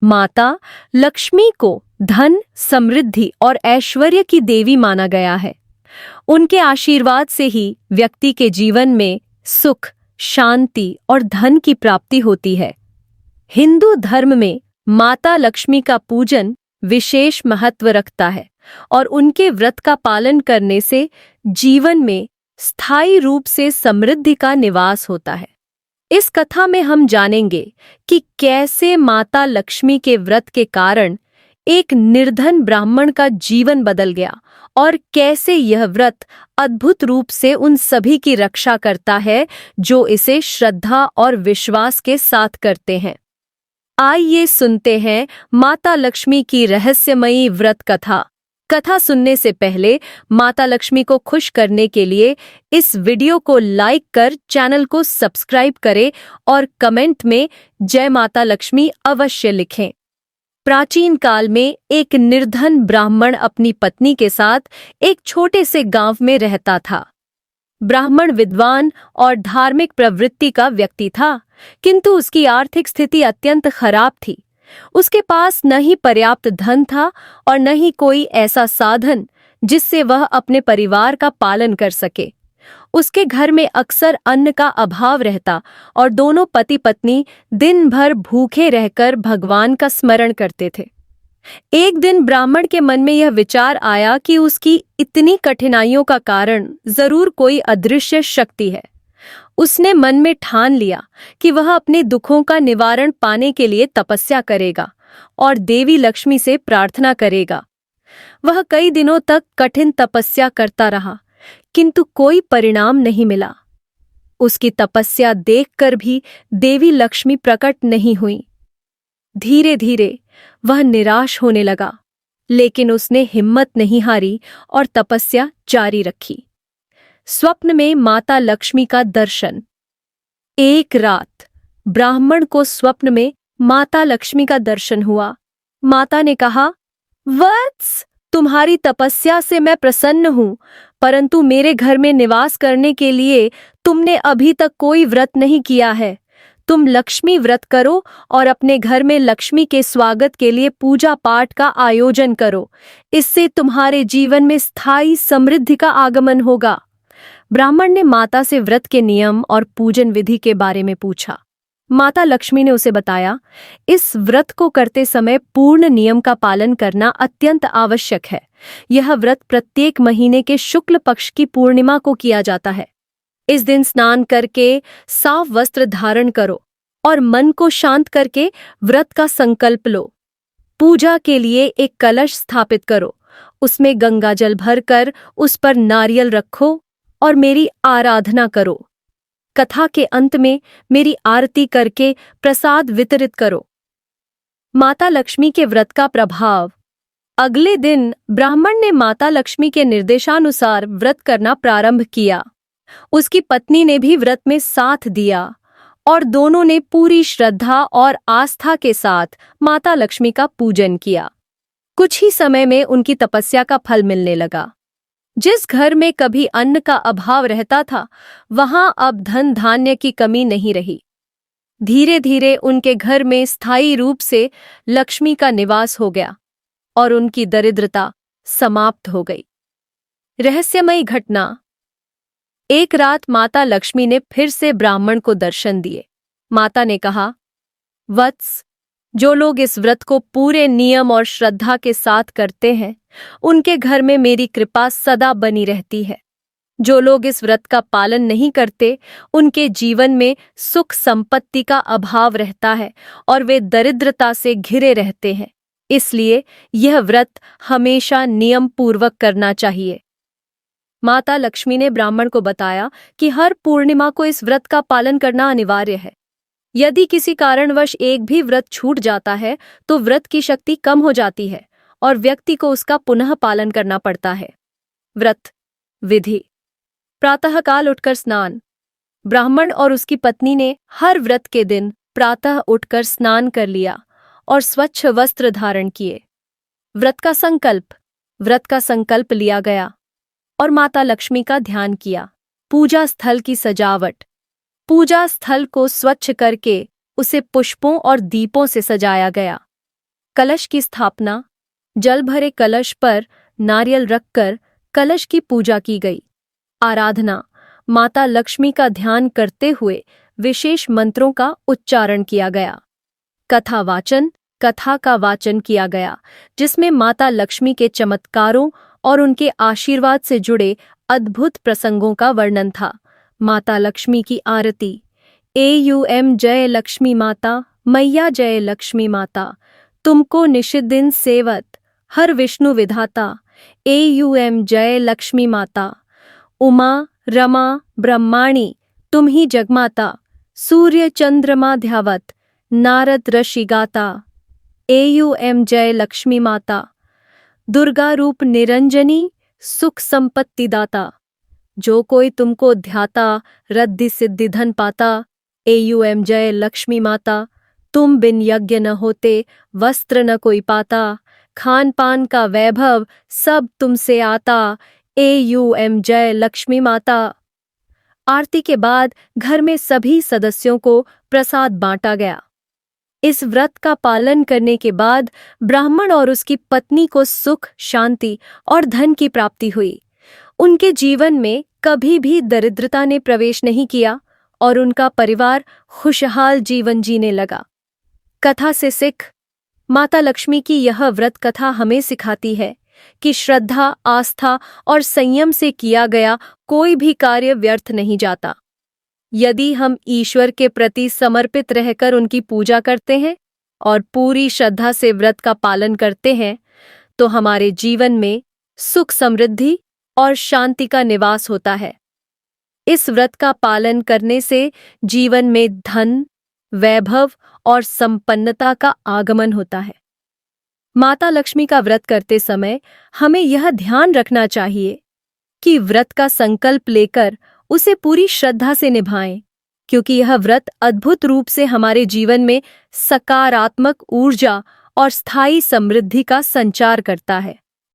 माता लक्ष्मी को धन, समृद्धि और ऐश्वर्य की देवी माना गया है। उनके आशीर्वाद से ही व्यक्ति के जीवन में सुख, शांति और धन की प्राप्ति होती है। हिंदू धर्म में माता लक्ष्मी का पूजन विशेष महत्व रखता है और उनके व्रत का पालन करने से जीवन में स्थायी रूप से समृद्धि का निवास होता है। इस कथा में हम जानेंगे कि कैसे माता लक्ष्मी के व्रत के कारण एक निर्धन ब्राह्मण का जीवन बदल गया और कैसे यह व्रत अद्भुत रूप से उन सभी की रक्षा करता है जो इसे श्रद्धा और विश्वास के साथ करते हैं। आइए सुनते हैं माता लक्ष्मी की रहस्यमयी व्रत कथा। कथा सुनने से पहले माता लक्ष्मी को खुश करने के लिए इस वीडियो को लाइक कर चैनल को सब्सक्राइब करें और कमेंट में जय माता लक्ष्मी अवश्य लिखें। प्राचीन काल में एक निर्धन ब्राह्मण अपनी पत्नी के साथ एक छोटे से गांव में रहता था। ब्राह्मण विद्वान और धार्मिक प्रवृत्ति का व्यक्ति था, किंतु उसकी आर्थिक स्थिति अत्यंत खराब थी। उसके पास न ही पर्याप्त धन था और न ही कोई ऐसा साधन जिससे वह अपने परिवार का पालन कर सके। उसके घर में अक्सर अन्न का अभाव रहता और दोनों पति पत्नी दिन भर भूखे रहकर भगवान का स्मरण करते थे। एक दिन ब्राह्मण के मन में यह विचार आया कि उसकी इतनी कठिनाइयों का कारण जरूर कोई अदृश्य शक्ति है। उसने मन में ठान लिया कि वह अपने दुखों का निवारण पाने के लिए तपस्या करेगा और देवी लक्ष्मी से प्रार्थना करेगा। वह कई दिनों तक कठिन तपस्या करता रहा, किंतु कोई परिणाम नहीं मिला। उसकी तपस्या देखकर भी देवी लक्ष्मी प्रकट नहीं हुई। धीरे धीरे वह निराश होने लगा, लेकिन उसने हिम्मत नहीं हारी और तपस्या जारी रखी। स्वप्न में माता लक्ष्मी का दर्शन। एक रात ब्राह्मण को स्वप्न में माता लक्ष्मी का दर्शन हुआ। माता ने कहा, वत्स, तुम्हारी तपस्या से मैं प्रसन्न हूं, परंतु मेरे घर में निवास करने के लिए तुमने अभी तक कोई व्रत नहीं किया है। तुम लक्ष्मी व्रत करो और अपने घर में लक्ष्मी के स्वागत के लिए पूजा पाठ का आयोजन करो। इससे तुम्हारे जीवन में स्थायी समृद्धि का आगमन होगा। ब्राह्मण ने माता से व्रत के नियम और पूजन विधि के बारे में पूछा। माता लक्ष्मी ने उसे बताया, इस व्रत को करते समय पूर्ण नियम का पालन करना अत्यंत आवश्यक है। यह व्रत प्रत्येक महीने के शुक्ल पक्ष की पूर्णिमा को किया जाता है। इस दिन स्नान करके साफ वस्त्र धारण करो और मन को शांत करके व्रत का संकल्प लो। पूजा के लिए एक कलश स्थापित करो, उसमें गंगा जल भरकर उस पर नारियल रखो और मेरी आराधना करो। कथा के अंत में मेरी आरती करके प्रसाद वितरित करो। माता लक्ष्मी के व्रत का प्रभाव। अगले दिन ब्राह्मण ने माता लक्ष्मी के निर्देशानुसार व्रत करना प्रारंभ किया। उसकी पत्नी ने भी व्रत में साथ दिया और दोनों ने पूरी श्रद्धा और आस्था के साथ माता लक्ष्मी का पूजन किया। कुछ ही समय में उनकी तपस्या का फल मिलने लगा। जिस घर में कभी अन्न का अभाव रहता था, वहां अब धन धान्य की कमी नहीं रही। धीरे धीरे उनके घर में स्थायी रूप से लक्ष्मी का निवास हो गया और उनकी दरिद्रता समाप्त हो गई। रहस्यमयी घटना। एक रात माता लक्ष्मी ने फिर से ब्राह्मण को दर्शन दिए। माता ने कहा, वत्स, जो लोग इस व्रत को पूरे नियम और श्रद्धा के साथ करते हैं, उनके घर में मेरी कृपा सदा बनी रहती है। जो लोग इस व्रत का पालन नहीं करते, उनके जीवन में सुख संपत्ति का अभाव रहता है और वे दरिद्रता से घिरे रहते हैं। इसलिए यह व्रत हमेशा नियम पूर्वक करना चाहिए। माता लक्ष्मी ने ब्राह्मण को बताया कि हर पूर्णिमा को इस व्रत का पालन करना अनिवार्य है। यदि किसी कारणवश एक भी व्रत छूट जाता है तो व्रत की शक्ति कम हो जाती है और व्यक्ति को उसका पुनः पालन करना पड़ता है। व्रत विधि। प्रातःकाल उठकर स्नान। ब्राह्मण और उसकी पत्नी ने हर व्रत के दिन प्रातः उठकर स्नान कर लिया और स्वच्छ वस्त्र धारण किए। व्रत का संकल्प। व्रत का संकल्प लिया गया और माता लक्ष्मी का ध्यान किया। पूजा स्थल की सजावट। पूजा स्थल को स्वच्छ करके उसे पुष्पों और दीपों से सजाया गया। कलश की स्थापना। जल भरे कलश पर नारियल रखकर कलश की पूजा की गई। आराधना। माता लक्ष्मी का ध्यान करते हुए विशेष मंत्रों का उच्चारण किया गया। कथा वाचन। कथा का वाचन किया गया जिसमें माता लक्ष्मी के चमत्कारों और उनके आशीर्वाद से जुड़े अद्भुत प्रसंगों का वर्णन था। माता लक्ष्मी की आरती। एयूएम जय लक्ष्मी माता, मैया जय लक्ष्मी माता, तुमको निशिदिन सेवत, हर विष्णु विधाता। एयूएम जय लक्ष्मी माता, उमा रमा ब्रह्माणी, तुम ही जगमाता, सूर्य चंद्रमा ध्यावत, नारद ऋषि गाता। एयूएम जय लक्ष्मी माता, दुर्गा रूप निरंजनी, सुख संपत्ति दाता, जो कोई तुमको ध्याता, रद्धि सिद्धि धन पाता। एयूएम जय लक्ष्मी माता, तुम बिन यज्ञ न होते, वस्त्र न कोई पाता, खान पान का वैभव सब तुमसे आता। एयूएम जय लक्ष्मी माता। आरती के बाद घर में सभी सदस्यों को प्रसाद बांटा गया। इस व्रत का पालन करने के बाद ब्राह्मण और उसकी पत्नी को सुख, शांति और धन की प्राप्ति हुई। उनके जीवन में कभी भी दरिद्रता ने प्रवेश नहीं किया और उनका परिवार खुशहाल जीवन जीने लगा। कथा से सीख। माता लक्ष्मी की यह व्रत कथा हमें सिखाती है कि श्रद्धा, आस्था और संयम से किया गया कोई भी कार्य व्यर्थ नहीं जाता। यदि हम ईश्वर के प्रति समर्पित रहकर उनकी पूजा करते हैं और पूरी श्रद्धा से व्रत का पालन करते हैं तो हमारे जीवन में सुख, समृद्धि और शांति का निवास होता है। इस व्रत का पालन करने से जीवन में धन, वैभव और संपन्नता का आगमन होता है। माता लक्ष्मी का व्रत करते समय हमें यह ध्यान रखना चाहिए कि व्रत का संकल्प लेकर उसे पूरी श्रद्धा से निभाएं, क्योंकि यह व्रत अद्भुत रूप से हमारे जीवन में सकारात्मक ऊर्जा और स्थायी समृद्धि का संचार करता है।